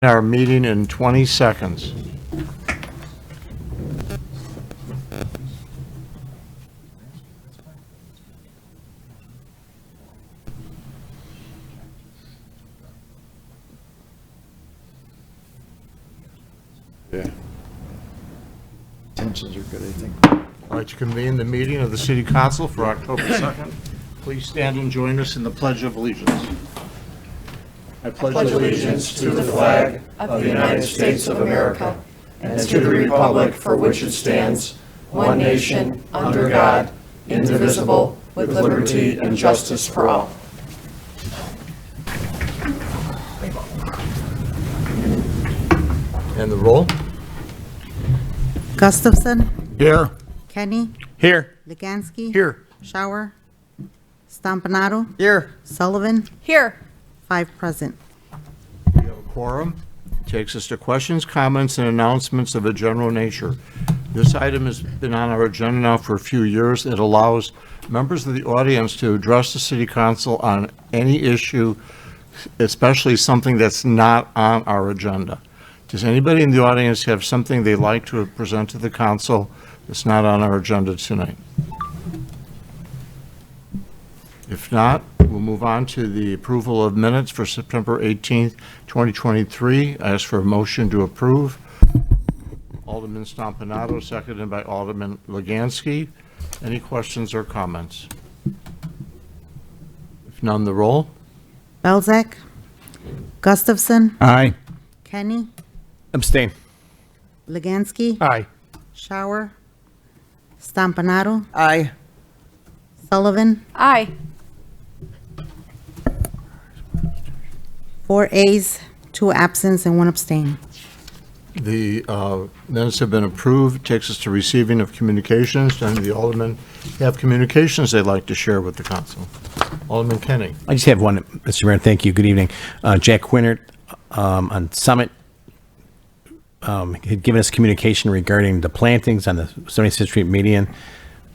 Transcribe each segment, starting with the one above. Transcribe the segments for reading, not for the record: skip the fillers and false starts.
Our meeting in 20 seconds. Yeah. Tensions are good, I think. I'd like to convene the meeting of the City Council for October 2nd. Please stand and join us in the Pledge of Allegiance. I pledge allegiance to the flag of the United States of America and to the republic for which it stands, one nation, under God, indivisible, with liberty and justice for all. And the roll? Gustafson, Here. Kenny, Here. Legansky, Here. Shower, Stompanato, Here. Sullivan, Here. 5 present. We have a quorum. Takes us to questions, comments, and announcements of a general nature. This item has been on our agenda now for a few years. It allows members of the audience to address the City Council on any issue, especially something that's not on our agenda. Does anybody in the audience have something they'd like to present to the council that's not on our agenda tonight? If not, we'll move on to the approval of minutes for September 18th, 2023. I ask for a motion to approve. Alderman Stompanato, seconded by Alderman Legansky. Any questions or comments? If none, the roll. Belzak, Gustafson, Aye. Kenny, Abstain. Legansky, Aye. Shower, Stompanato, Aye. Sullivan, Aye. 4 A's, 2 absent, and 1 abstain. The minutes have been approved. Takes us to receiving of communications. Do any of the aldermen have communications they'd like to share with the council? Alderman Kenny. I just have one, Mr. Mayor. Thank you. Good evening. Jack Quinert on Summit had given us communication regarding the plantings on the 76th Street median.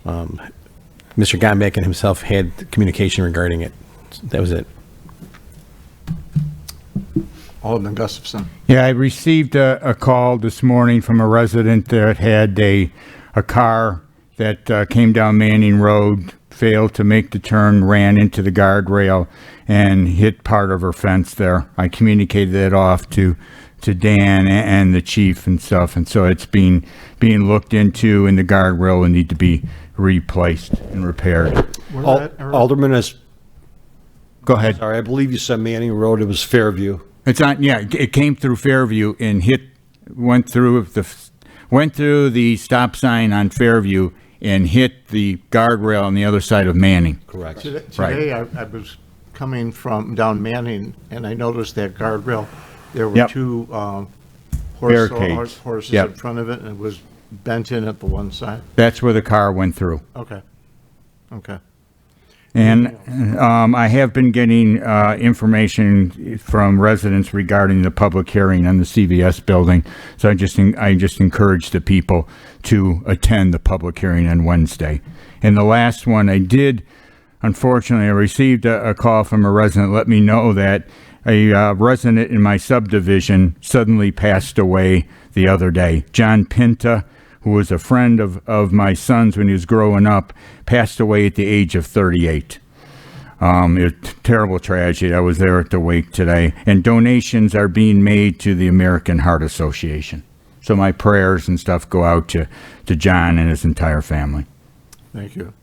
Mr. Gombeck and himself had communication regarding it. That was it. Alderman Gustafson. Yeah, I received a call this morning from a resident that had a car that came down Manning Road, failed to make the turn, ran into the guardrail, and hit part of her fence there. I communicated that off to Dan and the chief and stuff, and so it's being looked into, and the guardrail will need to be replaced and repaired. Alderman, Go ahead. sorry, I believe you said Manning Road. It was Fairview. It's on. Yeah, it came through Fairview and went through the stop sign on Fairview and hit the guardrail on the other side of Manning. Correct. Today I was coming from down Manning, and I noticed that guardrail. There were two horses in front of it, and it was bent in at the one side. That's where the car went through. Okay. And I have been getting information from residents regarding the public hearing on the CVS building. So I just encourage the people to attend the public hearing on Wednesday. And the last one unfortunately, I received a call from a resident let me know that a resident in my subdivision suddenly passed away the other day. John Pinta, who was a friend of my son's when he was growing up, passed away at the age of 38. It's a terrible tragedy. I was there at the wake today. And donations are being made to the American Heart Association. So my prayers and stuff go out to John and his entire family. Thank you.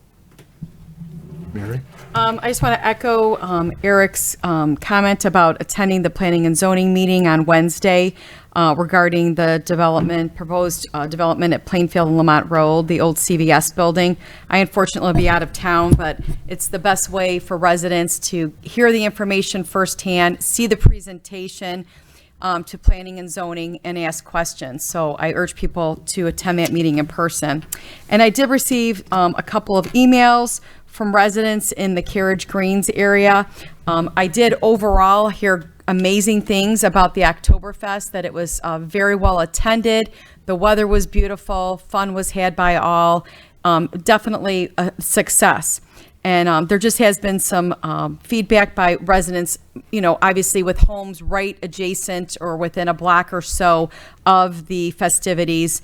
Mary? I just want to echo Eric's comment about attending the Planning and Zoning meeting on Wednesday regarding the proposed development at Plainfield and Lamont Road, the old CVS building. I unfortunately will be out of town, but it's the best way for residents to hear the information firsthand, see the presentation to Planning and Zoning, and ask questions. So I urge people to attend that meeting in person. And I did receive a couple of emails from residents in the Carriage Greens area. I did overall hear amazing things about the Oktoberfest, that it was very well attended. The weather was beautiful. Fun was had by all. Definitely a success. And there just has been some feedback by residents, obviously with homes right adjacent or within a block or so of the festivities,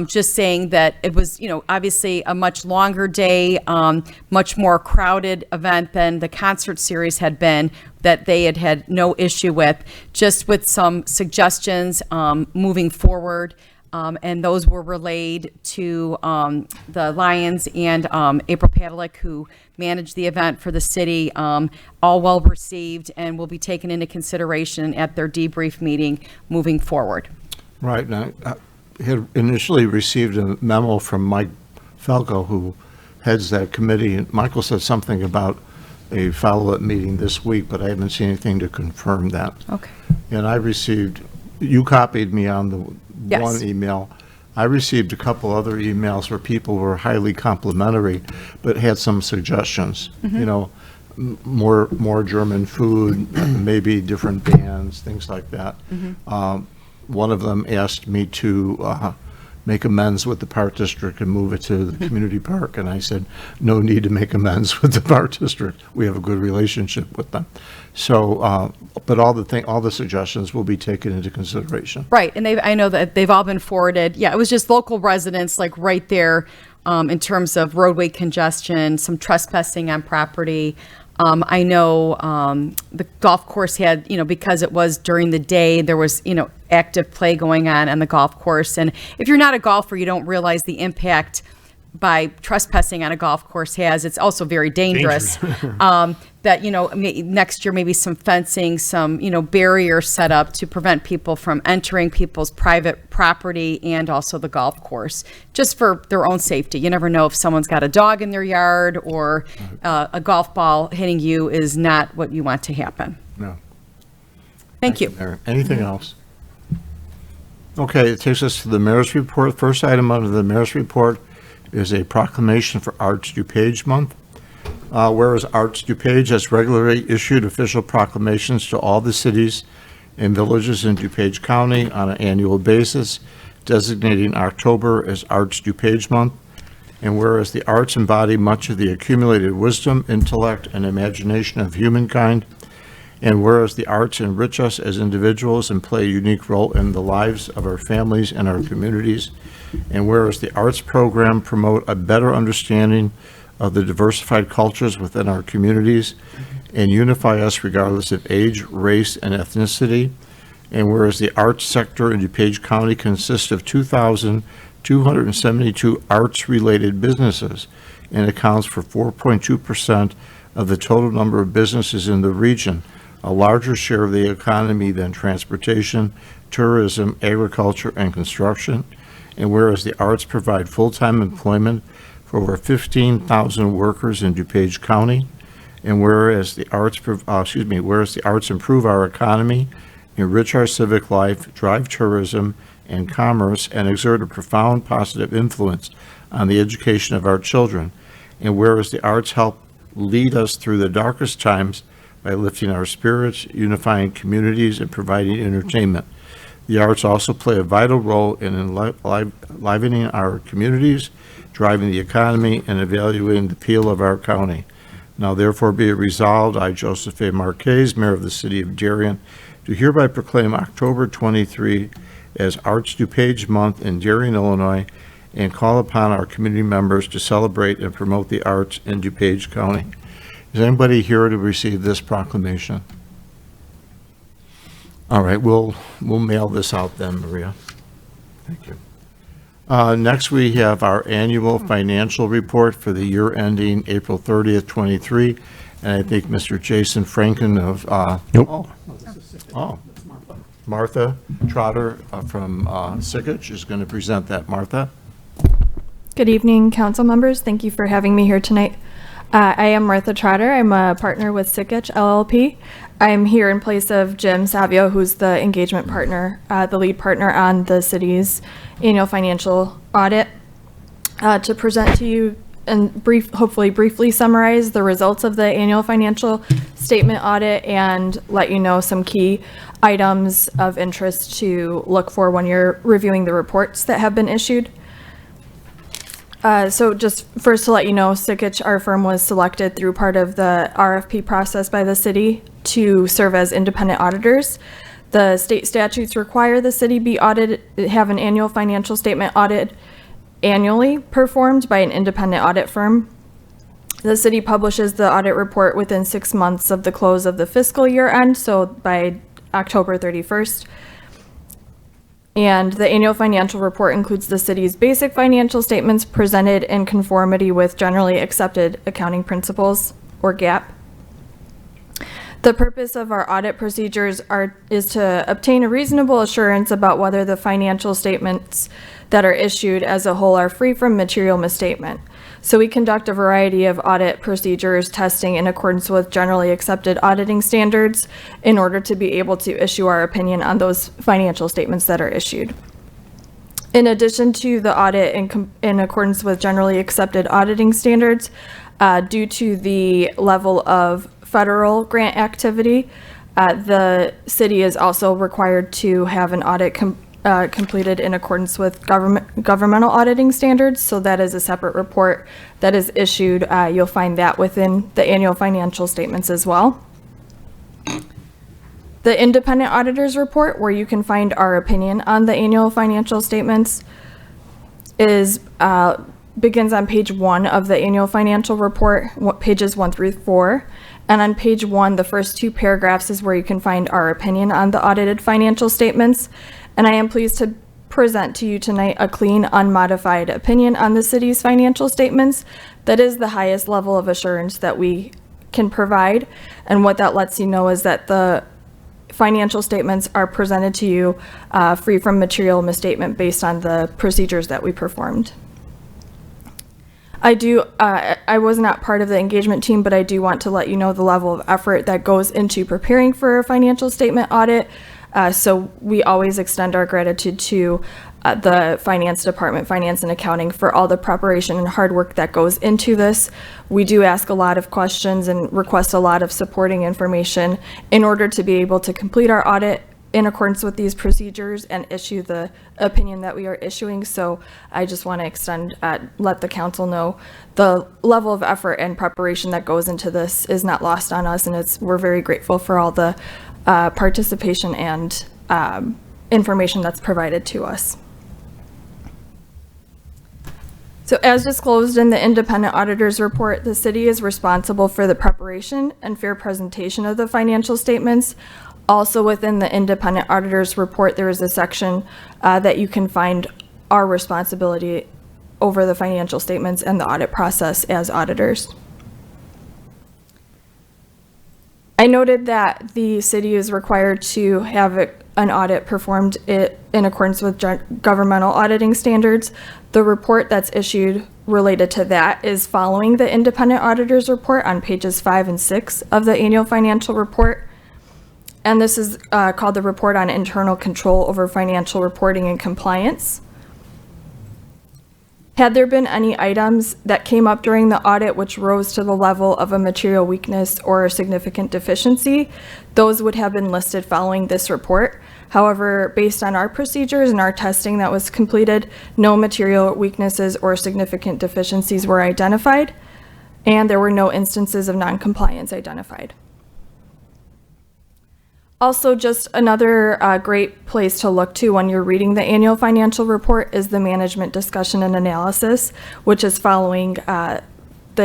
just saying that it was, obviously a much longer day, much more crowded event than the concert series had been, that they had had no issue with, just with some suggestions moving forward. And those were relayed to the Lions and April Padalik, who managed the event for the city, all well received and will be taken into consideration at their debrief meeting moving forward. Right. Now, I had initially received a memo from Mike Falco, who heads that committee, and Michael said something about a follow-up meeting this week, but I haven't seen anything to confirm that. Okay. And I received, you copied me on the Yes. one email. I received a couple other emails where people were highly complimentary, but had some suggestions, more German food, maybe different bands, things like that. One of them asked me to make amends with the Park District and move it to the community park, and I said, no need to make amends with the Park District. We have a good relationship with them. So, but all the suggestions will be taken into consideration. Right, and I know that they've all been forwarded. Yeah, it was just local residents, like right there, in terms of roadway congestion, some trespassing on property. I know the golf course had, because it was during the day, there was, active play going on the golf course. And if you're not a golfer, you don't realize the impact by trespassing on a golf course has. It's also very dangerous. That, next year, maybe some fencing, some, barriers set up to prevent people from entering people's private property and also the golf course, just for their own safety. You never know if someone's got a dog in their yard or a golf ball hitting you is not what you want to happen. No. Thank you. Mayor. Anything else? Okay, it takes us to the mayor's report. First item under the mayor's report is a proclamation for Arts DuPage Month. Whereas Arts DuPage has regularly issued official proclamations to all the cities and villages in DuPage County on an annual basis, designating October as Arts DuPage Month. And whereas the arts embody much of the accumulated wisdom, intellect, and imagination of humankind, and whereas the arts enrich us as individuals and play a unique role in the lives of our families and our communities, and whereas the arts program promote a better understanding of the diversified cultures within our communities and unify us regardless of age, race, and ethnicity, and whereas the arts sector in DuPage County consists of 2,272 arts-related businesses and accounts for 4.2% of the total number of businesses in the region, a larger share of the economy than transportation, tourism, agriculture, and construction. And whereas the arts provide full-time employment for over 15,000 workers in DuPage County, and whereas the arts, whereas the arts improve our economy, enrich our civic life, drive tourism and commerce, and exert a profound positive influence on the education of our children, and whereas the arts help lead us through the darkest times by lifting our spirits, unifying communities, and providing entertainment. The arts also play a vital role in enlivening our communities, driving the economy, and evaluating the appeal of our county. Now therefore be it resolved, I, Joseph A. Marquez, Mayor of the City of Darien, do hereby proclaim October 23 as Arts DuPage Month in Darien, Illinois, and call upon our community members to celebrate and promote the arts in DuPage County. Is anybody here to receive this proclamation? All right, we'll mail this out then, Maria. Thank you. Next, we have our annual financial report for the year ending April 30th, 23. And I think Mr. Jason Franken of, Martha Trotter from Sikich is going to present that. Martha? Good evening, council members. Thank you for having me here tonight. I am Martha Trotter. I'm a partner with Sikich LLP. I'm here in place of Jim Savio, who's the engagement partner, the lead partner on the city's annual financial audit, to present to you and hopefully briefly summarize the results of the annual financial statement audit and let you know some key items of interest to look for when you're reviewing the reports that have been issued. So just first to let you know, Sikich, our firm, was selected through part of the RFP process by the city to serve as independent auditors. The state statutes require the city be audited, have an annual financial statement audit annually performed by an independent audit firm. The city publishes the audit report within 6 months of the close of the fiscal year end, so by October 31st. And the annual financial report includes the city's basic financial statements presented in conformity with generally accepted accounting principles, or GAAP. The purpose of our audit procedures is to obtain a reasonable assurance about whether the financial statements that are issued as a whole are free from material misstatement. So we conduct a variety of audit procedures, testing in accordance with generally accepted auditing standards in order to be able to issue our opinion on those financial statements that are issued. In addition to the audit in accordance with generally accepted auditing standards, due to the level of federal grant activity, the city is also required to have an audit completed in accordance with governmental auditing standards. So that is a separate report that is issued. You'll find that within the annual financial statements as well. The independent auditor's report, where you can find our opinion on the annual financial statements, begins on page 1 of the annual financial report, pages 1 through 4. And on page 1, the first 2 paragraphs is where you can find our opinion on the audited financial statements. And I am pleased to present to you tonight a clean, unmodified opinion on the city's financial statements. That is the highest level of assurance that we can provide. And what that lets you know is that the financial statements are presented to you free from material misstatement based on the procedures that we performed. I was not part of the engagement team, but I do want to let you know the level of effort that goes into preparing for a financial statement audit. So we always extend our gratitude to the finance department, finance and accounting, for all the preparation and hard work that goes into this. We do ask a lot of questions and request a lot of supporting information in order to be able to complete our audit in accordance with these procedures and issue the opinion that we are issuing. So I just want to let the council know the level of effort and preparation that goes into this is not lost on us, and we're very grateful for all the participation and information that's provided to us. So as disclosed in the independent auditor's report, the city is responsible for the preparation and fair presentation of the financial statements. Also within the independent auditor's report, there is a section that you can find our responsibility over the financial statements and the audit process as auditors. I noted that the city is required to have an audit performed in accordance with governmental auditing standards. The report that's issued related to that is following the independent auditor's report on pages 5 and 6 of the annual financial report. And this is called the Report on Internal Control over Financial Reporting and Compliance. Had there been any items that came up during the audit which rose to the level of a material weakness or a significant deficiency, those would have been listed following this report. However, based on our procedures and our testing that was completed, no material weaknesses or significant deficiencies were identified, and there were no instances of non-compliance identified. Also, just another great place to look to when you're reading the annual financial report is the management discussion and analysis, which is following the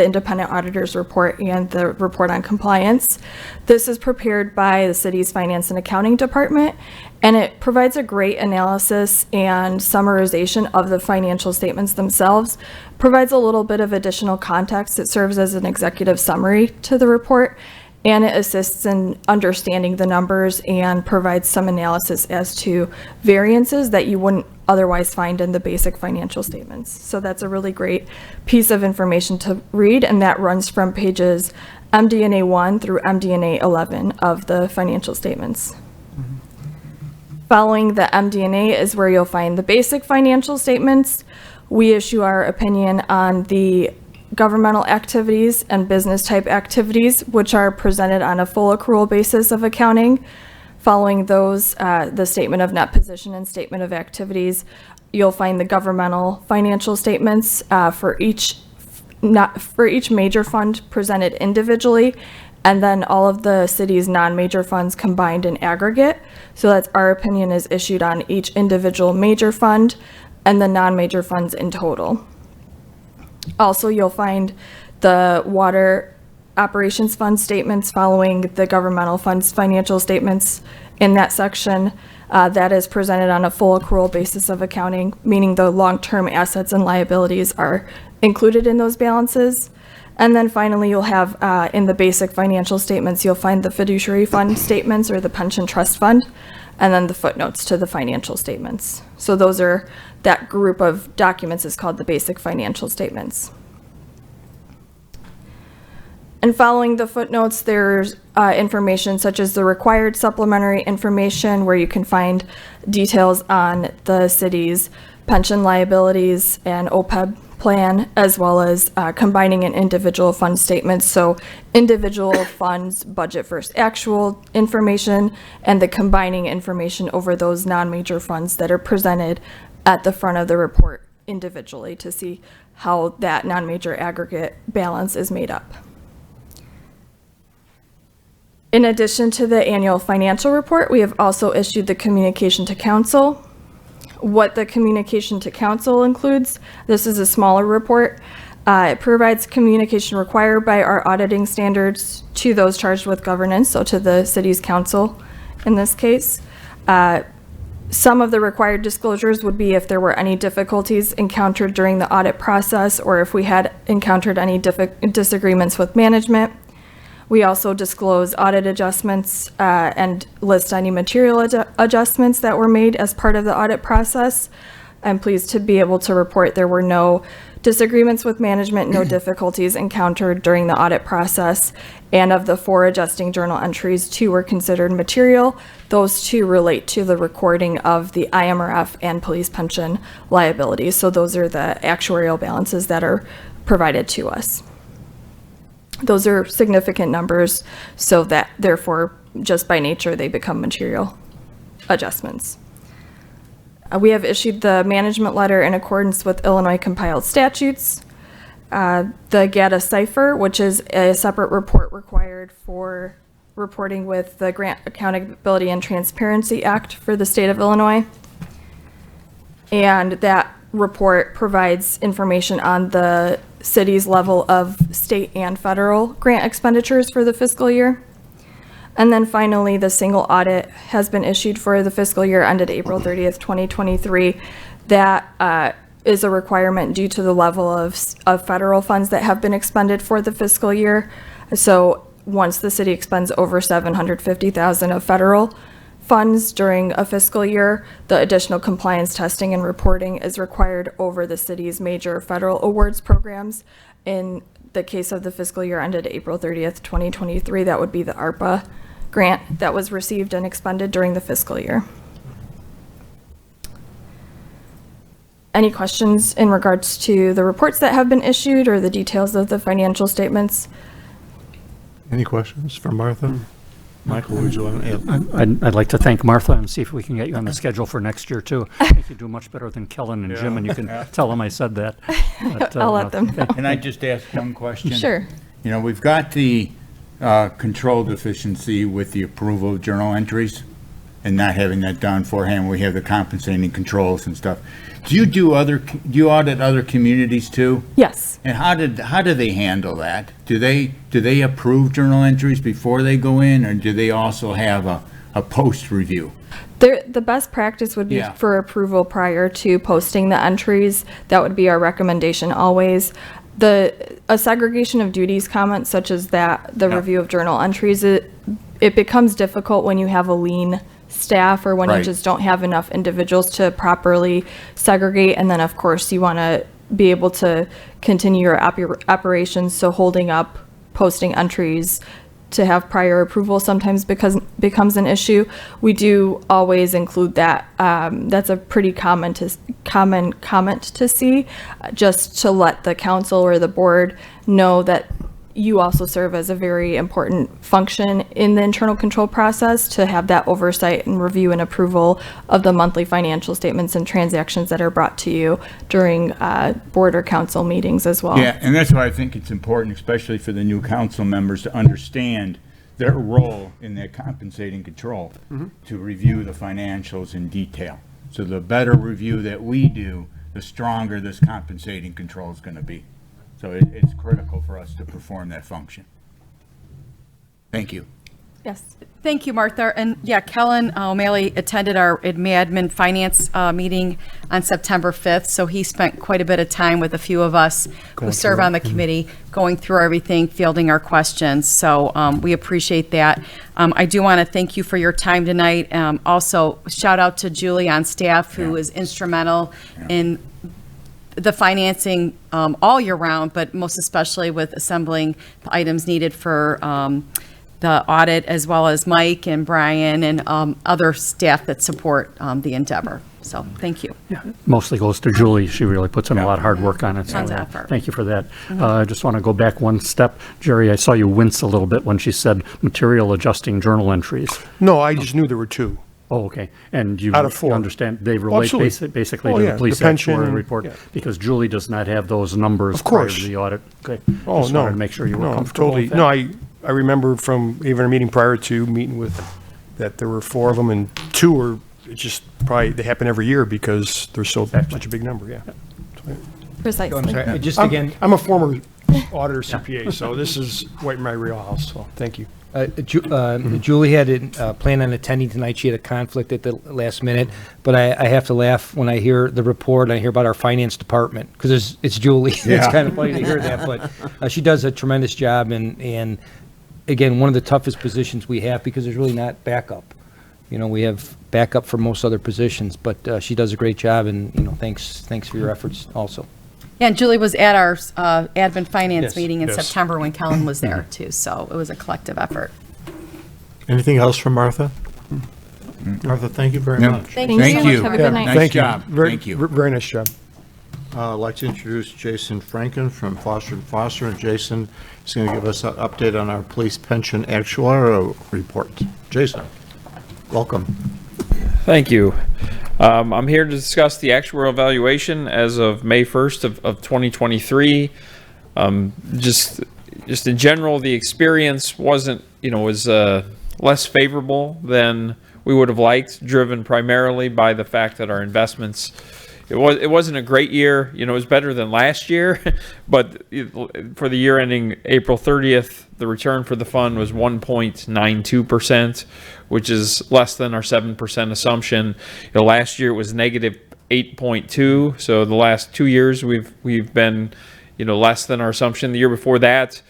independent auditor's report and the report on compliance. This is prepared by the city's finance and accounting department, and it provides a great analysis and summarization of the financial statements themselves, provides a little bit of additional context. It serves as an executive summary to the report, and it assists in understanding the numbers and provides some analysis as to variances that you wouldn't otherwise find in the basic financial statements. So that's a really great piece of information to read, and that runs from pages MD&A 1 through MD&A 11 of the financial statements. Following the MD&A is where you'll find the basic financial statements. We issue our opinion on the governmental activities and business type activities, which are presented on a full accrual basis of accounting. Following those, the statement of net position and statement of activities you'll find the governmental financial statements for each major fund presented individually, and then all of the city's non-major funds combined in aggregate. So that's our opinion is issued on each individual major fund and the non-major funds in total. Also, you'll find the water operations fund statements following the governmental funds financial statements in that section. That is presented on a full accrual basis of accounting, meaning the long-term assets and liabilities are included in those balances. And then finally, you'll have in the basic financial statements, you'll find the fiduciary fund statements or the pension trust fund, and then the footnotes to the financial statements. So that group of documents is called the basic financial statements. And following the footnotes, there's information such as the required supplementary information where you can find details on the city's pension liabilities and OPEB plan, as well as combining an individual fund statements. So individual funds budget versus actual information, and the combining information over those non-major funds that are presented at the front of the report individually to see how that non-major aggregate balance is made up. In addition to the annual financial report, we have also issued the communication to council. What the communication to council includes, this is a smaller report. It provides communication required by our auditing standards to those charged with governance, so to the city's council in this case. Some of the required disclosures would be if there were any difficulties encountered during the audit process, or if we had encountered any disagreements with management. We also disclose audit adjustments and list any material adjustments that were made as part of the audit process. I'm pleased to be able to report there were no disagreements with management, no difficulties encountered during the audit process, and of the 4 adjusting journal entries, 2 were considered material. Those 2 relate to the recording of the IMRF and police pension liabilities. So those are the actuarial balances that are provided to us. Those are significant numbers, so that therefore, just by nature, they become material adjustments. We have issued the management letter in accordance with Illinois compiled statutes. The GATA cipher, which is a separate report required for reporting with the Grant Accountability and Transparency Act for the state of Illinois. And that report provides information on the city's level of state and federal grant expenditures for the fiscal year. And then finally, the single audit has been issued for the fiscal year ended April 30th, 2023. That is a requirement due to the level of federal funds that have been expended for the fiscal year. So once the city expends over $750,000 of federal funds during a fiscal year, the additional compliance testing and reporting is required over the city's major federal awards programs. In the case of the fiscal year ended April 30th, 2023, that would be the ARPA grant that was received and expended during the fiscal year. Any questions in regards to the reports that have been issued or the details of the financial statements? Any questions for Martha? Michael, would you want to add? I'd like to thank Martha and see if we can get you on the schedule for next year, too. I think you do much better than Kellen and Jim, and you can tell them I said that. But, I'll let them know. Can I just ask one question? Sure. You know, we've got the control deficiency with the approval of journal entries and not having that done beforehand. We have the compensating controls and stuff. Do you audit other communities too? Yes. And how do they handle that? Do they approve journal entries before they go in, or do they also have a post review? The best practice would be for approval prior to posting the entries. That would be our recommendation always. A segregation of duties comment such as that, the review of journal entries, it becomes difficult when you have a lean staff or when you just don't have enough individuals to properly segregate. And then of course you want to be able to continue your operations. So holding up posting entries to have prior approval sometimes becomes an issue. We do always include that. That's a pretty common comment to see, just to let the council or the board know that you also serve as a very important function in the internal control process to have that oversight and review and approval of the monthly financial statements and transactions that are brought to you during board or council meetings as well. Yeah, and that's why I think it's important, especially for the new council members, to understand their role in that compensating control, to review the financials in detail. So the better review that we do, the stronger this compensating control is going to be. So it's critical for us to perform that function. Thank you. Yes. Thank you, Martha. And yeah, Kellen O'Malley attended our admin finance meeting on September 5th. So he spent quite a bit of time with a few of us who serve on the committee, going through everything, fielding our questions. So we appreciate that. I do want to thank you for your time tonight. Also, shout out to Julie on staff, who is instrumental in the financing all year round, but most especially with assembling the items needed for the audit, as well as Mike and Brian and other staff that support the endeavor. So thank you. Yeah, mostly goes to Julie. She really puts in a lot of hard work on it. So, Tons of effort. Thank you for that. I just want to go back one step. Jerry, I saw you wince a little bit when she said material adjusting journal entries. No, I just knew there were two. Oh, okay. And you Out of four. understand they relate absolutely. basically Oh, to yeah, the police the pension actuary and- report, yeah. because Julie does not have those numbers Of prior course. to the audit. Okay. Oh, Just no. wanted to make sure you were No, comfortable totally. with that. No, I remember from even a meeting prior to meeting with, that there were four of them, and two were, it's just probably, they happen every year because they're such a big number, yeah. Precisely. I'm sorry, just I'm- again, I'm a former auditor CPA, so this is right in my wheelhouse, so thank you. Julie had planned on attending tonight. She had a conflict at the last minute, but I have to laugh when I hear the report and I hear about our finance department, because it's Julie. It's Yeah. kind of funny to hear that, but she does a tremendous job, and again, one of the toughest positions we have, because there's really not backup. You know, we have backup for most other positions, but she does a great job, and, you know, thanks for your efforts also. Yeah, and Julie was at our admin finance Yes. meeting in Yes. September when Kellen was there too. So it was a collective effort. Anything else from Martha? Martha, thank you very No. much. Thank you so much. Have a good night. Nice Thank you. job. Very- Thank you. Very nice job. I'd like to introduce Jason Franken from Foster & Foster, and Jason is going to give us an update on our police pension actuarial report. Jason, welcome. Thank you. I'm here to discuss the actuarial evaluation as of May 1st of 2023. Just in general, the experience wasn't, was less favorable than we would have liked, driven primarily by the fact that our investments, it wasn't a great year. It was better than last year, but for the year ending April 30th, the return for the fund was 1.92%, which is less than our 7% assumption. Last year it was negative 8.2. So the last 2 years we've been, less than our assumption. The year before that,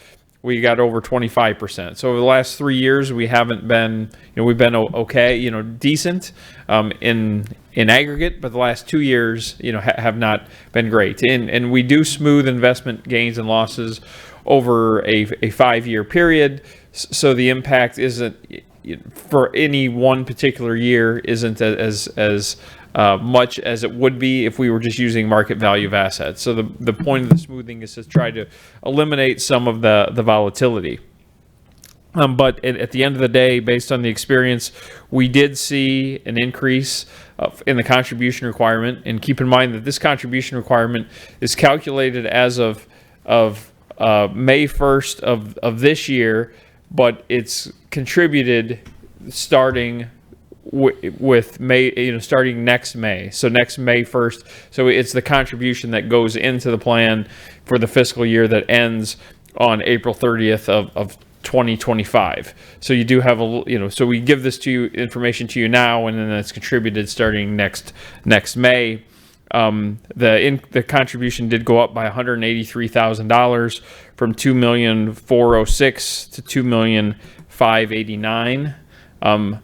we got over 25%. So over the last 3 years, we haven't been, we've been okay, decent in aggregate, but the last 2 years, have not been great. And we do smooth investment gains and losses over a 5-year period. So the impact isn't, for any one particular year, isn't as much as it would be if we were just using market value of assets. So the point of the smoothing is to try to eliminate some of the volatility. But at the end of the day, based on the experience, we did see an increase in the contribution requirement. And keep in mind that this contribution requirement is calculated as of May 1st of this year, but it's contributed starting with May, starting next May. So next May 1st. So it's the contribution that goes into the plan for the fiscal year that ends on April 30th of 2025. So you do have so we give this to you, information to you now, and then it's contributed starting next May. The contribution did go up by $183,000 from $2,406,000 to $2,589,000.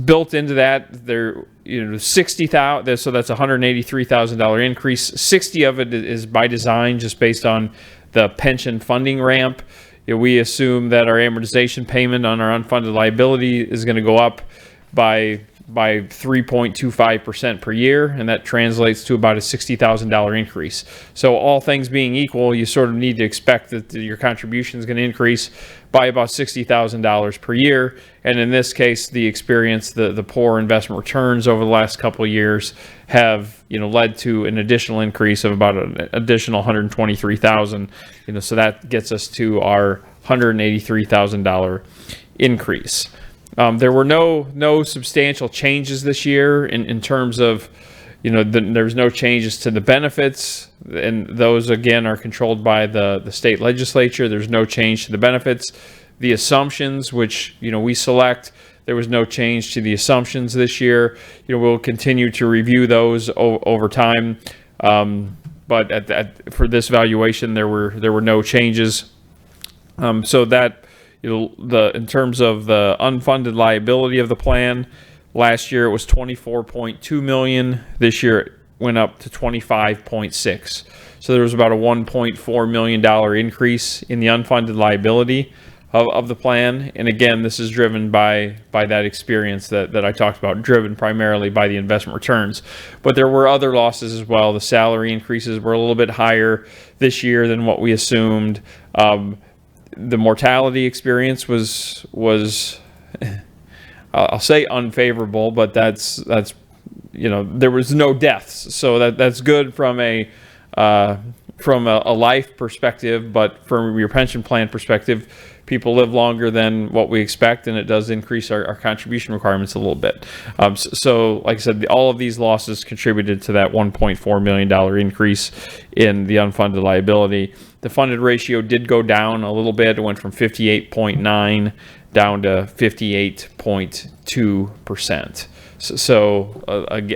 Built into that, there, $60,000. So that's a $183,000 increase. 60 of it is by design, just based on the pension funding ramp. We assume that our amortization payment on our unfunded liability is going to go up by by 3.25% per year, and that translates to about a $60,000 increase. So all things being equal, you sort of need to expect that your contribution is going to increase by about $60,000 per year. And in this case, the experience, the poor investment returns over the last couple of years have, led to an additional increase of about an additional $123,000. So that gets us to our $183,000 increase. There were no substantial changes this year in terms of, there's no changes to the benefits, and those again are controlled by the state legislature. There's no change to the benefits. The assumptions, which we select, there was no change to the assumptions this year. We'll continue to review those over time, but for this valuation, there were no changes. So that. In terms of the unfunded liability of the plan, last year it was $24.2 million. This year it went up to $25.6. So there was about a $1.4 million increase in the unfunded liability of the plan. And again, this is driven by that experience that I talked about, driven primarily by the investment returns. But there were other losses as well. The salary increases were a little bit higher this year than what we assumed. The mortality experience was I'll say unfavorable, but that's there was no deaths, so that's good from a life perspective, but from your pension plan perspective, people live longer than what we expect, and it does increase our contribution requirements a little bit. So like I said, all of these losses contributed to that $1.4 million increase in the unfunded liability. The funded ratio did go down a little bit. It went from 58.9 down to 58.2%. So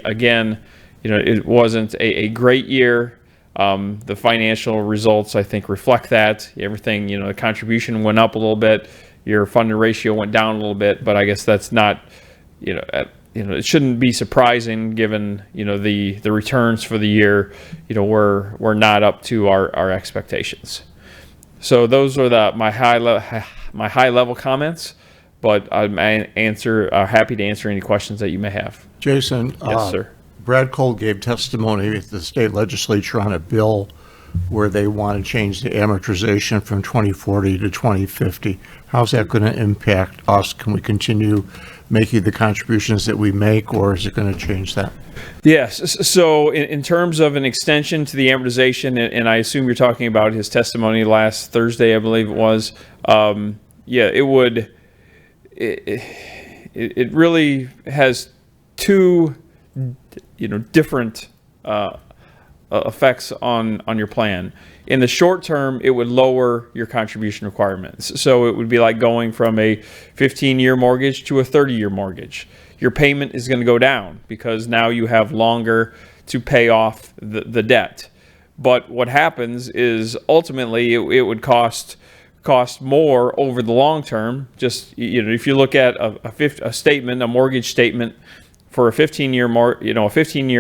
again, it wasn't a great year. The financial results, I think, reflect that. Everything, the contribution went up a little bit. Your funded ratio went down a little bit, but I guess that's not, it shouldn't be surprising given, the returns for the year, were not up to our expectations. So those are my high level comments, but I'm happy to answer any questions that you may have. Jason. Yes, sir. Brad Cole gave testimony at the state legislature on a bill where they want to change the amortization from 2040 to 2050. How's that going to impact us? Can we continue making the contributions that we make, or is it going to change that? Yes. So in terms of an extension to the amortization, and I assume you're talking about his testimony last Thursday, I believe it was. It would. It really has two different effects on your plan. In the short term, it would lower your contribution requirements. So it would be like going from a 15-year mortgage to a 30-year mortgage. Your payment is going to go down because now you have longer to pay off the debt. But what happens is ultimately it would cost more over the long term. Just if you look at a mortgage statement for a 15-year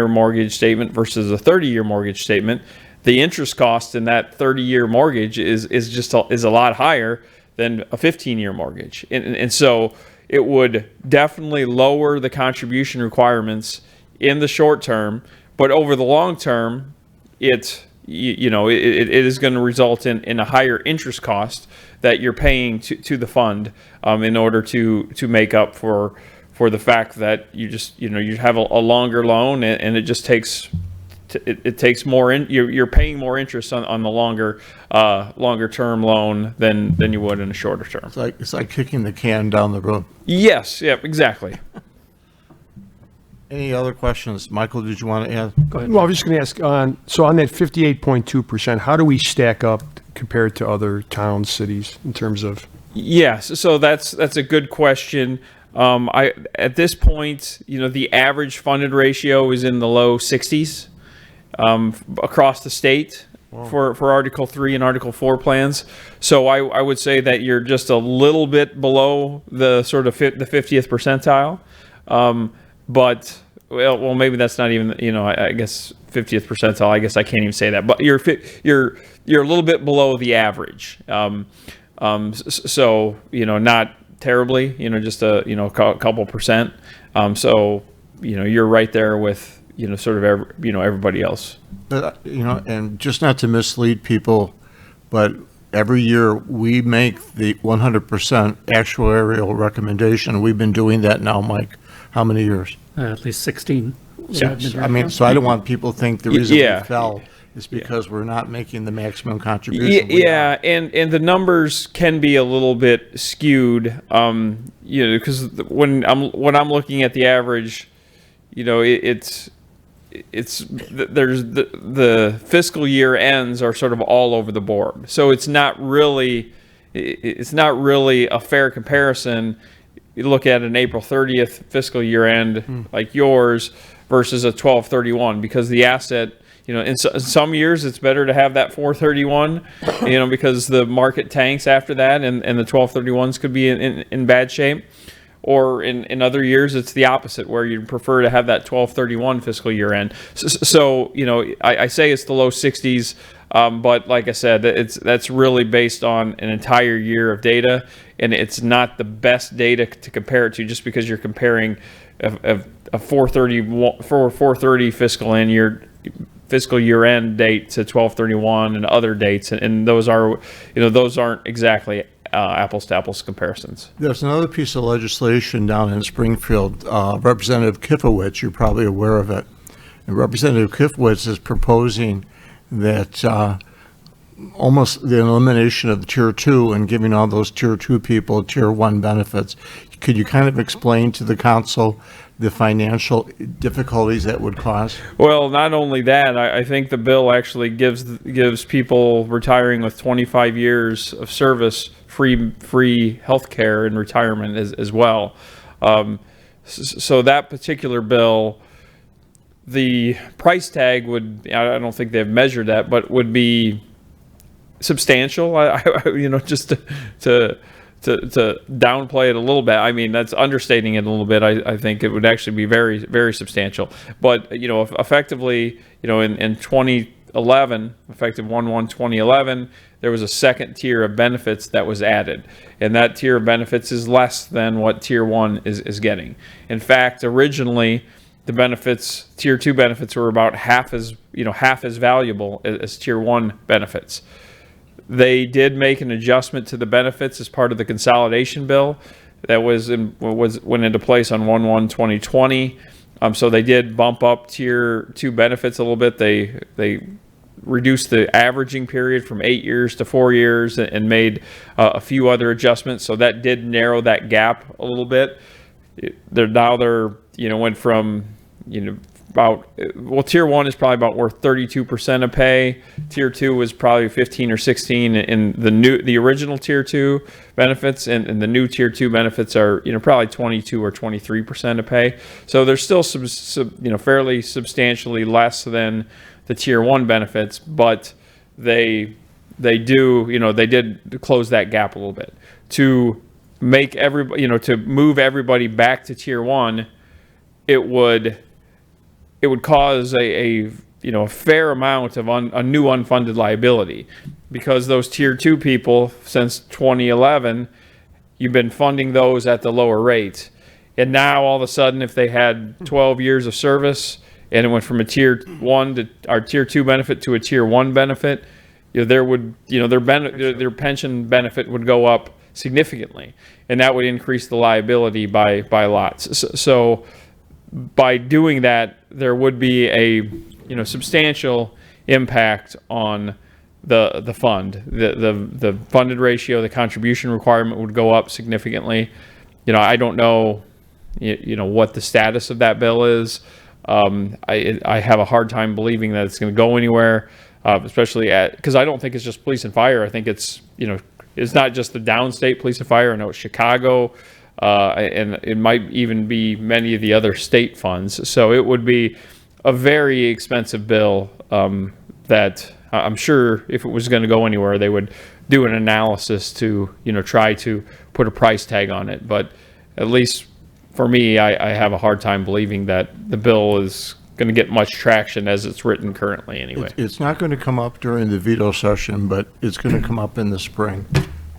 mortgage statement versus a 30-year mortgage statement, the interest cost in that 30-year mortgage is a lot higher than a 15-year mortgage, and so it would definitely lower the contribution requirements in the short term, but over the long term, it is going to result in a higher interest cost that you're paying to the fund in order to make up for the fact that you have a longer loan, and it just takes more you're paying more interest on the longer term loan than you would in a shorter term. It's like kicking the can down the road. Yes, yeah, exactly. Any other questions? Michael, did you want to add? Go ahead. Well, I was just going to ask, on that 58.2%, how do we stack up compared to other towns, cities, in terms of? Yes, so that's a good question. At this point, the average funded ratio is in the low 60s across the state. Wow. For Article 3 and Article 4 plans. So I would say that you're just a little bit below the sort of the 50th percentile. But maybe that's not even, I guess 50th percentile, I guess I can't even say that, but you're a little bit below the average. So, not terribly, just a, couple percent. So, you're right there with, sort of, everybody else. But, and just not to mislead people, but every year we make the 100% actuarial recommendation. We've been doing that now, Mike, how many years? At least 16. I mean, so I don't want people to think the reason Yeah. we fell is because we're not making the maximum contribution. We Yeah, are. and the numbers can be a little bit skewed, because when I'm looking at the average, there's the fiscal year ends are sort of all over the board, so it's not really a fair comparison. You look at an April 30th fiscal year end like yours versus a 12/31, because the asset. In some years it's better to have that 431, because the market tanks after that, and the 1231s could be in bad shape. Or in other years it's the opposite, where you'd prefer to have that 12/31 fiscal year end. So I say it's the low 60s, but like I said, that's really based on an entire year of data, and it's not the best data to compare it to, just because you're comparing a 430 fiscal year end date to 12/31 and other dates, and those aren't exactly apples to apples comparisons. There's another piece of legislation down in Springfield. Representative Kifowitz, you're probably aware of it. And Representative Kifowitz is proposing that almost the elimination of Tier 2 and giving all those Tier 2 people Tier 1 benefits. Could you kind of explain to the council the financial difficulties that would cause? Well, not only that, I think the bill actually gives people retiring with 25 years of service free health care in retirement as well. So that particular bill, the price tag would, I don't think they've measured that, but would be substantial. Just to downplay it a little bit. I mean, that's understating it a little bit. I think it would actually be very, very substantial. But, effectively, in 2011, effective 1/1/2011, there was a second tier of benefits that was added. And that tier of benefits is less than what Tier 1 is getting. In fact, originally, the benefits, Tier 2 benefits, were about half as valuable as Tier 1 benefits. They did make an adjustment to the benefits as part of the consolidation bill that went into place on 1/1/2020. So they did bump up Tier 2 benefits a little bit. They reduced the averaging period from 8 years to 4 years, and made a few other adjustments. So that did narrow that gap a little bit. They're went from Tier 1 is probably about worth 32% of pay. Tier 2 was probably 15 or 16 in the original Tier 2 benefits, and the new Tier 2 benefits are probably 22 or 23% of pay. So they're still fairly substantially less than the Tier 1 benefits, but they did close that gap a little bit to make everybody, to move everybody back to Tier 1. It would cause a fair amount of a new unfunded liability, because those Tier 2 people, since 2011, you've been funding those at the lower rate. And now all of a sudden, if they had 12 years of service and it went from a Tier 1 to our Tier 2 benefit to a Tier 1 benefit, their pension benefit would go up significantly, and that would increase the liability by lots. So by doing that, there would be a substantial impact on the fund. The funded ratio, the contribution requirement would go up significantly. I don't know what the status of that bill is. I have a hard time believing that it's going to go anywhere, especially because I don't think it's just police and fire. I think it's it's not just the downstate police and fire. I know it's Chicago. And it might even be many of the other state funds. So it would be a very expensive bill that I'm sure if it was going to go anywhere, they would do an analysis to, try to put a price tag on it. But at least for me, I have a hard time believing that the bill is going to get much traction as it's written currently anyway. It's not going to come up during the veto session, but it's going to come up in the spring.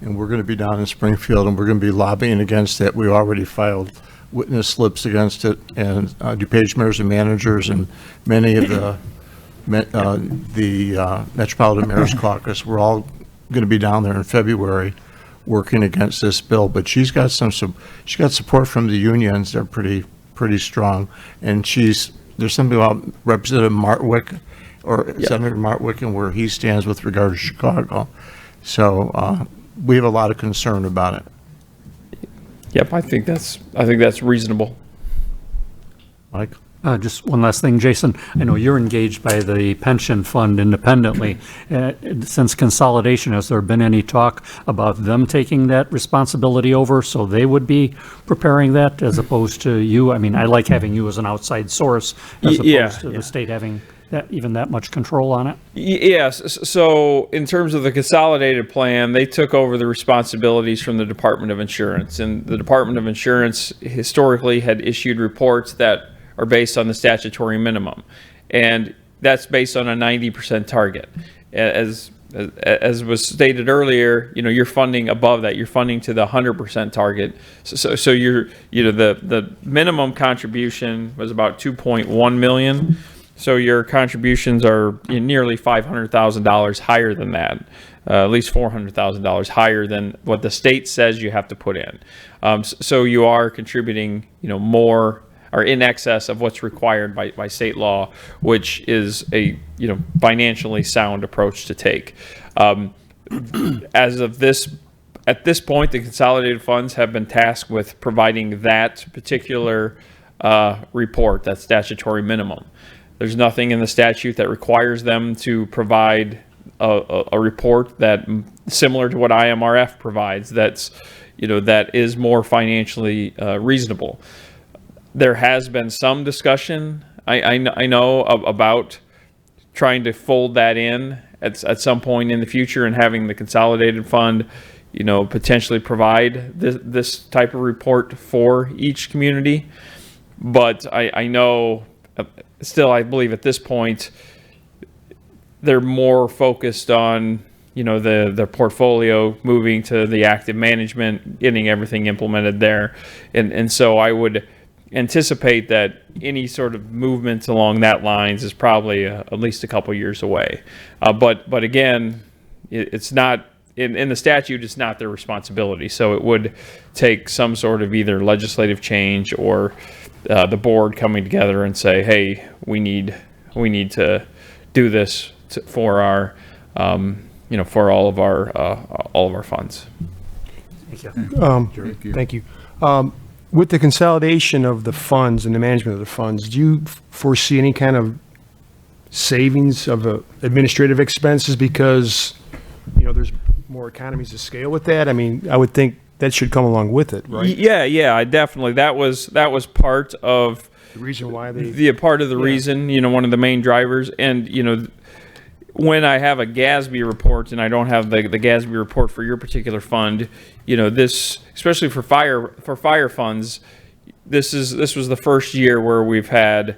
and we're going to be down in Springfield, and we're going to be lobbying against it. We already filed witness slips against it, and DuPage mayors and managers and many of the Metropolitan Mayor's Caucus, we're all going to be down there in February working against this bill. But she's got she got support from the unions. They're pretty strong, and there's something about Representative Martwick or Senator Martwick and where he stands with regard to Chicago. So we have a lot of concern about it. Yep, I think that's reasonable. Mike? Just one last thing, Jason. I know you're engaged by the pension fund independently. Since consolidation, has there been any talk about them taking that responsibility over so they would be preparing that as opposed to you? I mean, I like having you as an outside source as opposed to the state having that much control on it. Yes. So in terms of the consolidated plan, they took over the responsibilities from the Department of Insurance. And the Department of Insurance historically had issued reports that are based on the statutory minimum. And that's based on a 90% target. As was stated earlier, you're funding above that. You're funding to the 100% target. So you're, the minimum contribution was about 2.1 million. So your contributions are nearly $500,000 higher than that, at least $400,000 higher than what the state says you have to put in. So you are contributing, more or in excess of what's required by state law, which is a financially sound approach to take. At this point, the consolidated funds have been tasked with providing that particular report, that statutory minimum. There's nothing in the statute that requires them to provide a report that similar to what IMRF provides. That is more financially reasonable. There has been some discussion, I know, about trying to fold that in at some point in the future and having the consolidated fund, potentially provide this type of report for each community. But I know, still, I believe at this point, they're more focused on, the portfolio moving to the active management, getting everything implemented there. And so I would anticipate that any sort of movement along that lines is probably at least a couple years away. But again, it's not in the statute. It's not their responsibility. So it would take some sort of either legislative change or the board coming together and say, hey, we need to do this for our for all of our funds. Thank you. With the consolidation of the funds and the management of the funds, do you foresee any kind of savings of administrative expenses because, there's more economies of scale with that? I mean, I would think that should come along with it, right? Yeah, definitely. That was part of the reason why reason, one of the main drivers. And, when I have a GASB report and I don't have the GASB report for your particular fund, this, especially for fire funds, this was the first year where we've had,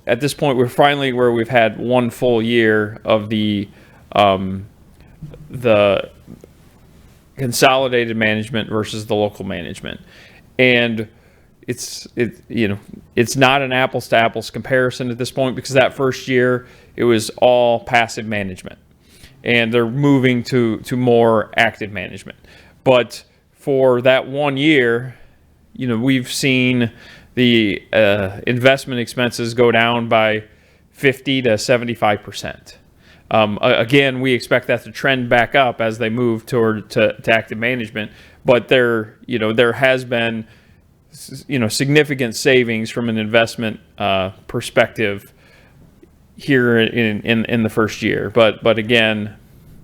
at this point, we've had one full year of the consolidated management versus the local management. And it's not an apples to apples comparison at this point, because that first year it was all passive management and they're moving to more active management. But for that 1 year, we've seen the investment expenses go down by 50 to 75%. Again, we expect that to trend back up as they move to active management, but there has been significant savings from an investment perspective here in the first year. But again,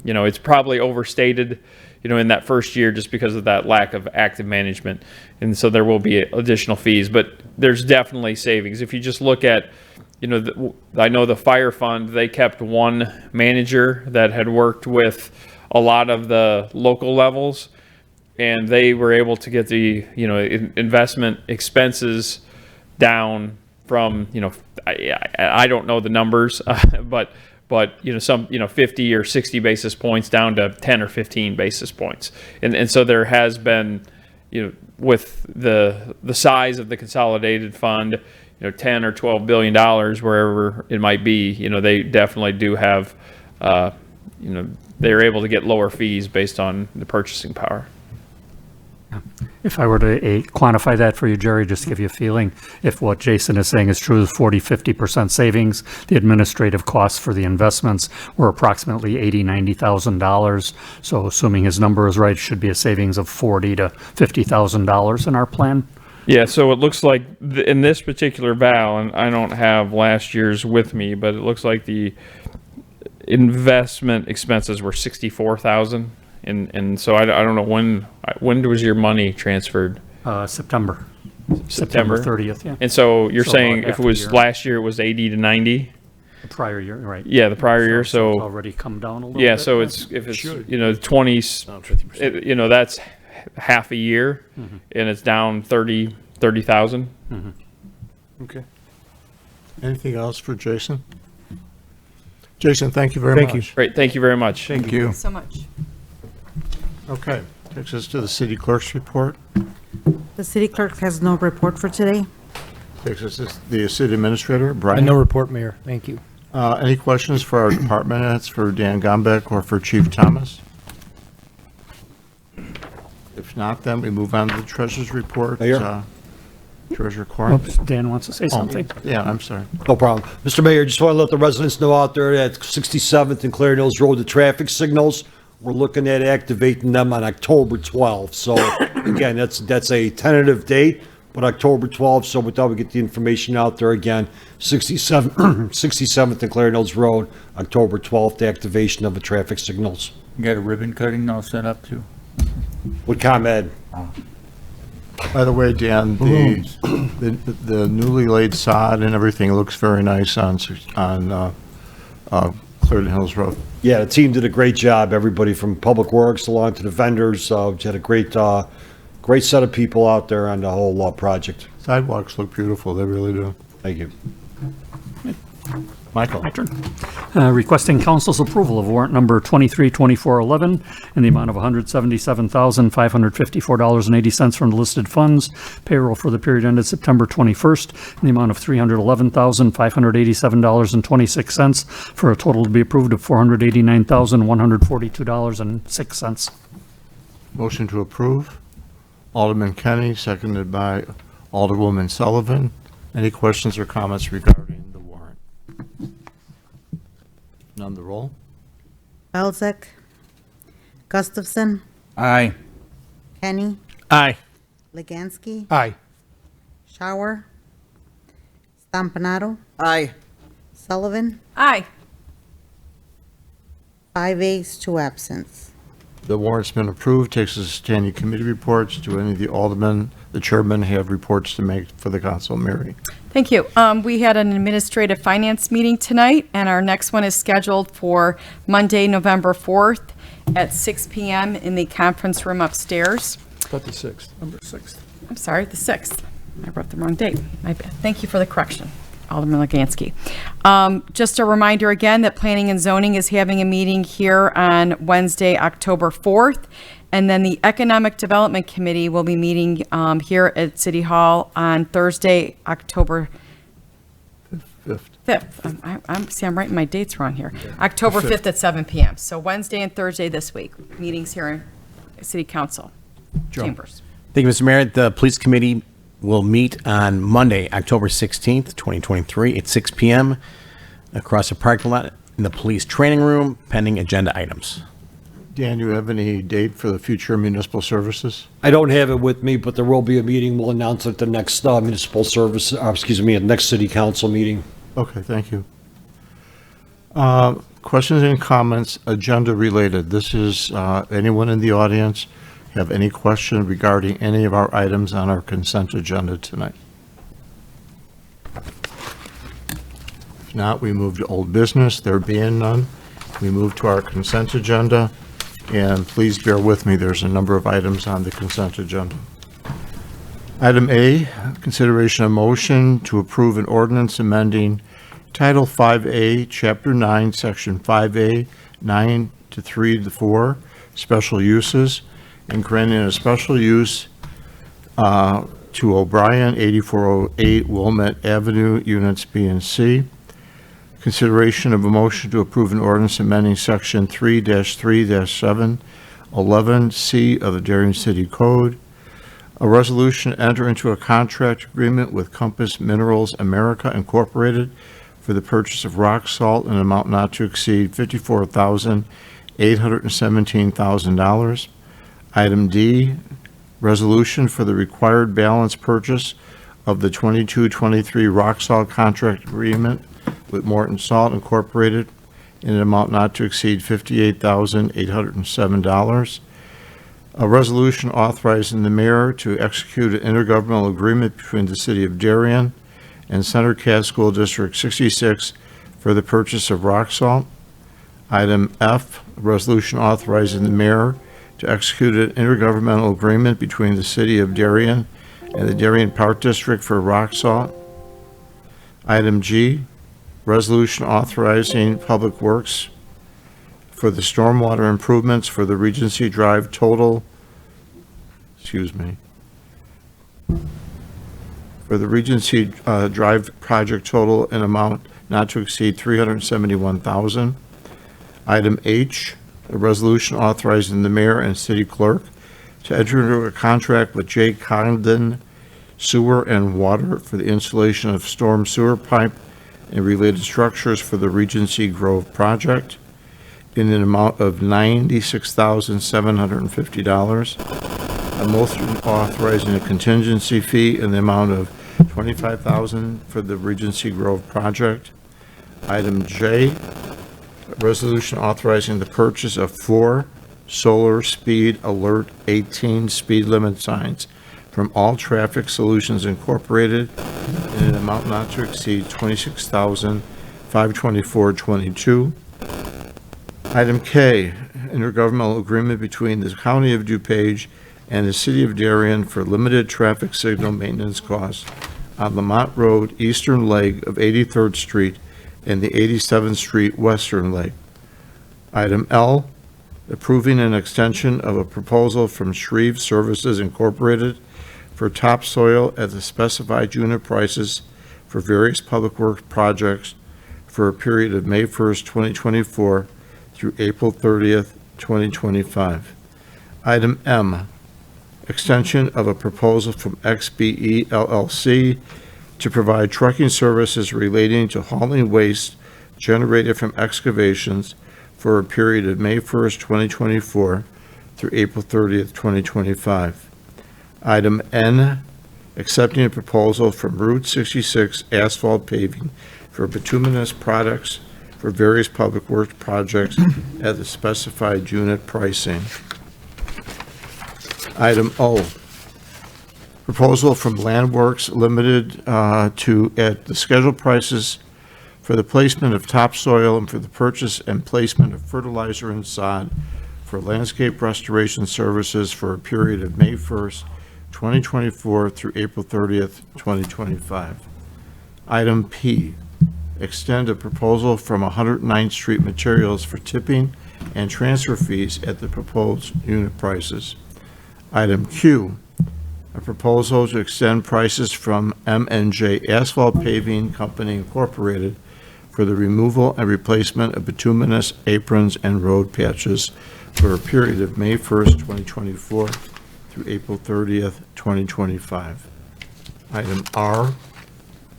it's probably overstated, in that first year just because of that lack of active management. And so there will be additional fees, but there's definitely savings. If you just look at, I know the fire fund, they kept one manager that had worked with a lot of the local levels, and they were able to get the investment expenses down from I don't know the numbers, but but some 50 or 60 basis points down to 10 or 15 basis points, and so there has been, with the size of the consolidated fund, $10 or $12 billion, wherever it might be, they definitely do have, they're able to get lower fees based on the purchasing power. If I were to quantify that for you, Jerry, just to give you a feeling, if what Jason is saying is true, 40-50% savings, the administrative costs for the investments were approximately $80,000-$90,000. So assuming his number is right, it should be a savings of $40,000 to $50,000 in our plan. Yeah, so it looks like in this particular Val, and I don't have last year's with me, but it looks like the investment expenses were $64,000. And so I don't know when was your money transferred? September September 30th, yeah. And so you're So saying about if half it a was year. last year, it was 80 to 90? The prior year, right. Yeah, the prior year. It's So already come down a little bit. yeah, so yeah. if it's 20s, that's half a year, and it's down 30,000. Okay. Anything else for Jason? Jason, thank you very Thank much. you. Great, thank you very much. Thank you. So much. Okay, takes us to the city clerk's report. The city clerk has no report for today. Takes us to the city administrator, Brian. And no report, Mayor. Thank you. Any questions for our department heads, for Dan Gombeck or for Chief Thomas? If not, then we move on to the treasurer's report. Mayor? Treasurer Corn. Oops, Dan wants to say something. Yeah, I'm sorry. No problem. Mr. Mayor, just want to let the residents know out there that 67th and Clarion Hills Road, the traffic signals, we're looking at activating them on October 12th. So again, that's a tentative date, but October 12th, so we thought we'd get the information out there again. 67th and Clarion Hills Road, October 12th, the activation of the traffic signals. You got a ribbon cutting all set up too? With ComEd. By the way, Dan, the newly laid sod and everything looks very nice on Clarendon Hills Road. Yeah, the team did a great job. Everybody from Public Works along to the vendors, we had a great set of people out there on the whole project. Sidewalks look beautiful, they really do. Thank you. Michael. My turn. Requesting council's approval of warrant number 232411 in the amount of $177,554.80 from the listed funds. Payroll for the period ended September 21st in the amount of $311,587.26 for a total to be approved of $489,142.06. Motion to approve. Alderman Kenny, seconded by Alderwoman Sullivan. Any questions or comments regarding the warrant? None, the roll. Belzak. Gustafson. Aye. Kenny. Aye. Legansky. Aye. Shower. Stompanato. Aye. Sullivan. Aye. 5 ayes, 2 absents. The warrant's been approved. Takes us to standing committee reports. Do any of the aldermen, the chairman, have reports to make for the council? Mary? Thank you. We had an administrative finance meeting tonight, and our next one is scheduled for Monday, November 4th at 6 p.m. in the conference room upstairs. About the 6th, number 6th. I'm sorry, the 6th. I wrote the wrong date. My bad. Thank you for the correction, Alderman Legansky. Just a reminder again that Planning and Zoning is having a meeting here on Wednesday, October 4th. And then the Economic Development Committee will be meeting here at City Hall on Thursday, October 5th. I'm writing my dates wrong here. October 5th at 7 p.m. So Wednesday and Thursday this week, meetings here in City Council chambers. Thank you, Mr. Mayor. The police committee will meet on Monday, October 16th, 2023 at 6 p.m. across the parking lot in the police training room, pending agenda items. Dan, do you have any date for the future municipal services? I don't have it with me, but there will be a meeting. We'll announce it at the next municipal service, at the next city council meeting. Okay, thank you. Questions and comments, agenda related. This is, anyone in the audience have any question regarding any of our items on our consent agenda tonight? If not, we move to old business. There being none, we move to our consent agenda. And please bear with me, there's a number of items on the consent agenda. Item A, consideration of motion to approve an ordinance amending Title 5A, Chapter 9, Section 5A, 9 to 3 to 4, Special Uses, and granting a special use to O'Brien, 8408 Wilmette Avenue, Units B and C. Consideration of a motion to approve an ordinance amending Section 3-3-711C of the Darien City Code. A resolution to enter into a contract agreement with Compass Minerals America Incorporated for the purchase of rock salt in an amount not to exceed $54,817,000. Item D, resolution for the required balance purchase of the 22-23 rock salt contract agreement with Morton Salt Incorporated in an amount not to exceed $58,807. A resolution authorizing the mayor to execute an intergovernmental agreement between the City of Darien and Center Cass School District 66 for the purchase of rock salt. Item F, a resolution authorizing the mayor to execute an intergovernmental agreement between the City of Darien and the Darien Park District for rock salt. Item G, resolution authorizing Public Works for the stormwater improvements for the Regency Drive for the Regency Drive project total in amount not to exceed $371,000. Item H, a resolution authorizing the mayor and city clerk to enter into a contract with J. Condon Sewer and Water for the installation of storm sewer pipe and related structures for the Regency Grove project in an amount of $96,750. A motion authorizing a contingency fee in the amount of $25,000 for the Regency Grove project. Item J, a resolution authorizing the purchase of 4 Solar Speed Alert 18 speed limit signs from All Traffic Solutions Incorporated in an amount not to exceed $26,524.22. Item K, intergovernmental agreement between the County of DuPage and the City of Darien for limited traffic signal maintenance costs on Lamont Road, eastern leg of 83rd Street and the 87th Street western leg. Item L, approving an extension of a proposal from Shreve Services Incorporated for topsoil at the specified unit prices for various public works projects for a period of May 1st, 2024 through April 30th, 2025. Item M, extension of a proposal from XBE LLC to provide trucking services relating to hauling waste generated from excavations for a period of May 1st, 2024 through April 30th, 2025. Item N, accepting a proposal from Route 66 Asphalt Paving for bituminous products for various public works projects at the specified unit pricing. Item O, proposal from Landworks Limited to at the scheduled prices for the placement of topsoil and for the purchase and placement of fertilizer and sod for landscape restoration services for a period of May 1st, 2024 through April 30th, 2025. Item P, extend a proposal from 109th Street Materials for tipping and transfer fees at the proposed unit prices. Item Q, a proposal to extend prices from M&J Asphalt Paving Company Incorporated for the removal and replacement of bituminous aprons and road patches for a period of May 1st, 2024 through April 30th, 2025. Item R,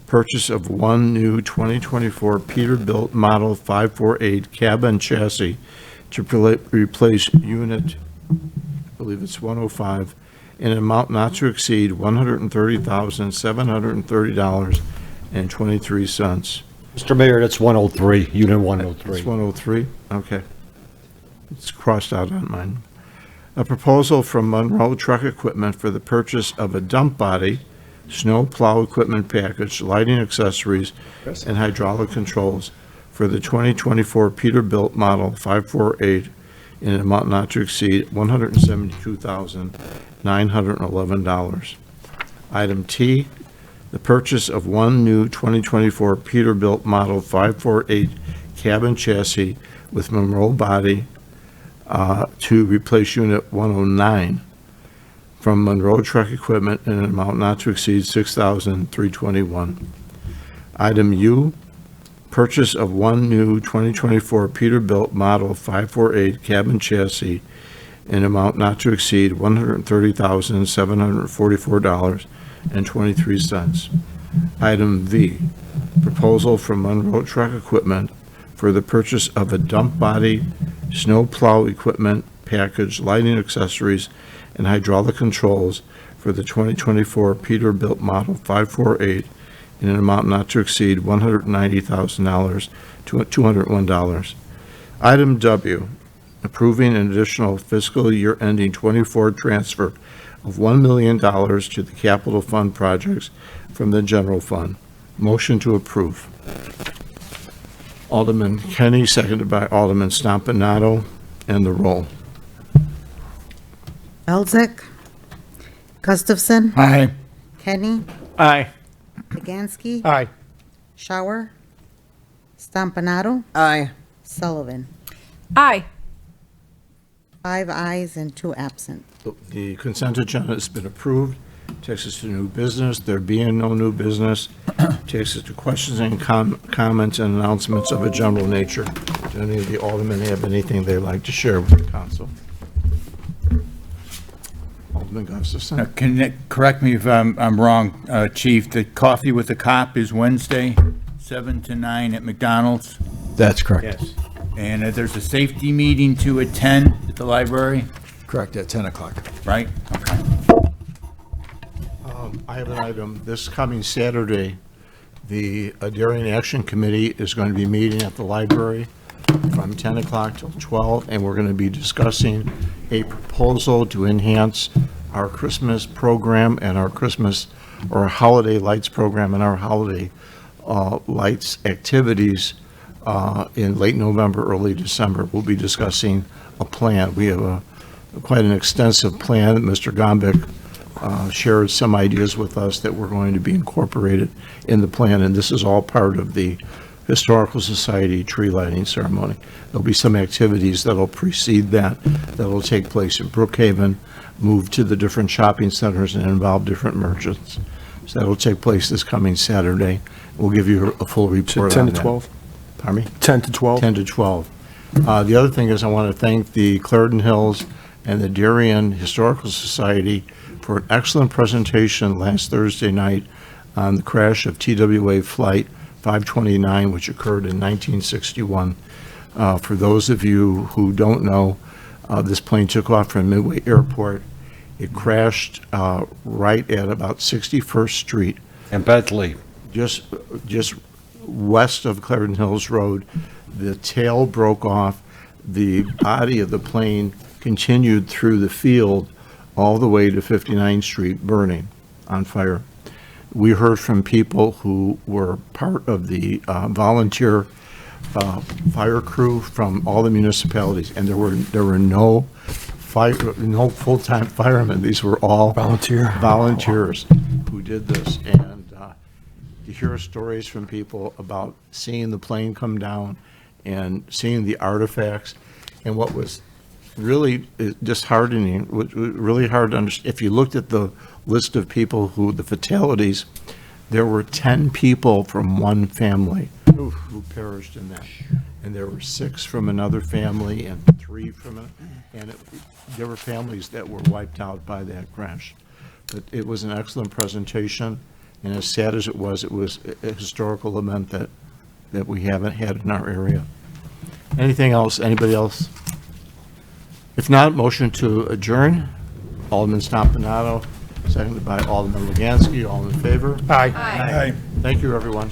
purchase of one new 2024 Peterbilt Model 548 cab and chassis to replace unit, I believe it's 105, in an amount not to exceed $130,730.23. Mr. Mayor, that's 103, Unit 103. It's 103? Okay. It's crossed out on mine. A proposal from Monroe Truck Equipment for the purchase of a dump body, snow plow equipment package, lighting accessories, and hydraulic controls for the 2024 Peterbilt Model 548 in an amount not to exceed $172,911. Item T, the purchase of one new 2024 Peterbilt Model 548 cabin chassis with Monroe body to replace Unit 109 from Monroe Truck Equipment in an amount not to exceed $6,321. Item U, purchase of one new 2024 Peterbilt Model 548 cabin chassis in an amount not to exceed $130,744.23. Item V, proposal from Monroe Truck Equipment for the purchase of a dump body, snow plow equipment package, lighting accessories, and hydraulic controls for the 2024 Peterbilt Model 548 in an amount not to exceed $190,000 to $201. Item W, approving an additional fiscal year ending 24 transfer of $1 million to the capital fund projects from the general fund. Motion to approve. Alderman Kenny, seconded by Alderman Stompanato, and the roll. Belzak, Gustafson, Aye. Kenny, Aye. Legansky, Aye. Shower, Stompanato, Aye. Sullivan. Aye. 5 ayes and 2 absent. The consent agenda has been approved. Takes us to new business. There being no new business, takes us to questions and comments and announcements of a general nature. Do any of the aldermen have anything they'd like to share with the council? Alderman Gustafson? Correct me if I'm wrong, Chief. The Coffee with the Cop is Wednesday, 7 to 9 at McDonald's. That's correct. Yes. And there's a safety meeting to attend at the library, Correct, at 10 o'clock. right? Okay. I have an item. This coming Saturday, the Darien Action Committee is going to be meeting at the library from 10 o'clock till 12, and we're going to be discussing a proposal to enhance our Christmas program and our Christmas or holiday lights program and our holiday lights activities in late November, early December. We'll be discussing a plan. We have quite an extensive plan that Mr. Gombic shared some ideas with us that were going to be incorporated in the plan, and this is all part of the Historical Society tree lighting ceremony. There'll be some activities that'll precede that'll take place in Brookhaven, move to the different shopping centers and involve different merchants. So that'll take place this coming Saturday. We'll give you a full report on 10 to that. 12? Pardon me? 10 to 12? 10 to 12. The other thing is I want to thank the Clarendon Hills and the Darien Historical Society for an excellent presentation last Thursday night on the crash of TWA Flight 529, which occurred in 1961. For those of you who don't know, this plane took off from Midway Airport. It crashed right at about 61st Street, And Bentley. just west of Clarendon Hills Road. The tail broke off. The body of the plane continued through the field all the way to 59th Street, burning on fire. We heard from people who were part of the volunteer fire crew from all the municipalities, and there were no full-time firemen. These were all volunteers who did this. And to hear stories from people about seeing the plane come down and seeing the artifacts, and what was really disheartening, really hard to understand. If you looked at the list of people the fatalities, there were 10 people from one family who perished in that. And there were 6 from another family and 3 from there were families that were wiped out by that crash. But it was an excellent presentation, and as sad as it was a historical event that we haven't had in our area. Anything else? Anybody else? If not, motion to adjourn. Alderman Stompanato, seconded by Alderman Legansky. All in favor? Aye. Thank you, everyone.